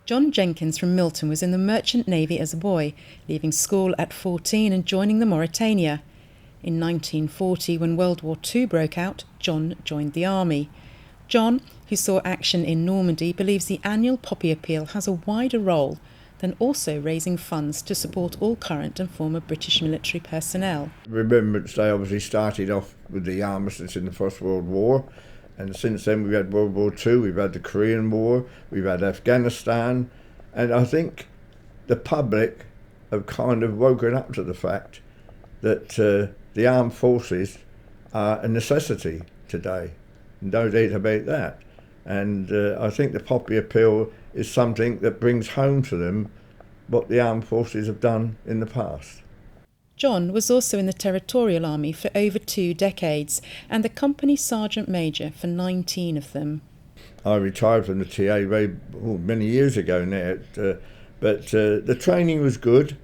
John Jenkins from Milton was in the Merchant Navy as a boy, leaving school at 14 and joining the Mauritania. In 1940, when World War II broke out, John joined the army. John, who saw action in Normandy, believes the annual Poppy Appeal has a wider role than also raising funds to support all current and former British military personnel. Remembrance Day obviously started off with the armistice in the First World War, and since then we've had World War II, we've had the Korean War, we've had Afghanistan, and I think the public have kind of woken up to the fact that the armed forces are a necessity today. No doubt about that. And I think the Poppy Appeal is something that brings home to them what the armed forces have done in the past. John was also in the Territorial Army for over 2 decades and the company sergeant major for 19 of them. I retired from the TA many years ago now, but the training was good.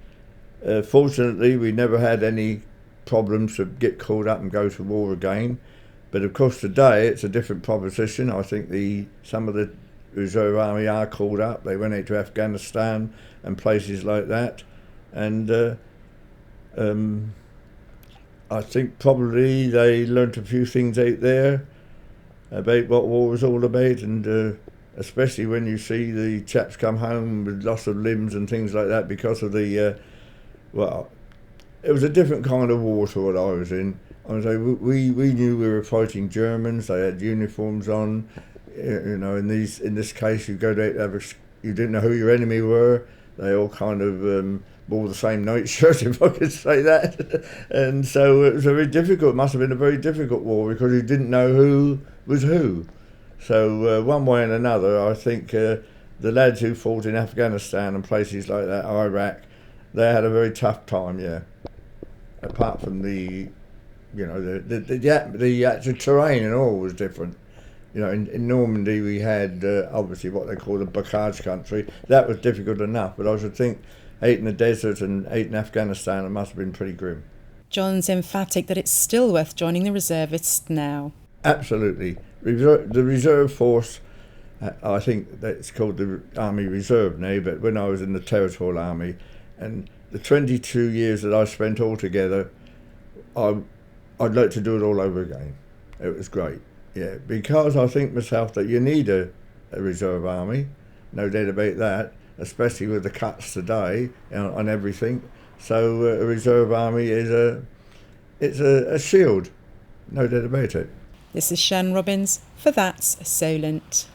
Fortunately, we never had any problems to get called up and go to war again. But of course today it's a different proposition. I think some of the Reserve Army are called up. They went out to Afghanistan and places like that. And I think probably they learnt a few things out there about what war was all about, and especially when you see the chaps come home with loss of limbs and things like that because of the, it was a different kind of war to what I was in. We knew we were fighting Germans. They had uniforms on. You know, in this case, you go to you didn't know who your enemy were. They all kind of wore the same nightshirt, if I could say that. And so it was very difficult. It must have been a very difficult war because you didn't know who was who. So one way and another, I think the lads who fought in Afghanistan and places like that, Iraq, they had a very tough time. Yeah, apart from the actual terrain and all was different. You know, in Normandy we had obviously what they call the Bocage country. That was difficult enough, but I should think out in the desert and out in Afghanistan it must have been pretty grim. John's emphatic that it's still worth joining the reservists now. Absolutely. The reserve force, I think that's called the Army Reserve now, but when I was in the Territorial Army, and the 22 years that I spent altogether, I'd like to do it all over again. It was great, yeah, because I think myself that you need a reserve army, no doubt about that, especially with the cuts today on everything. So a reserve army is a shield, no doubt about it. This is Shan Robbins for That's Solent.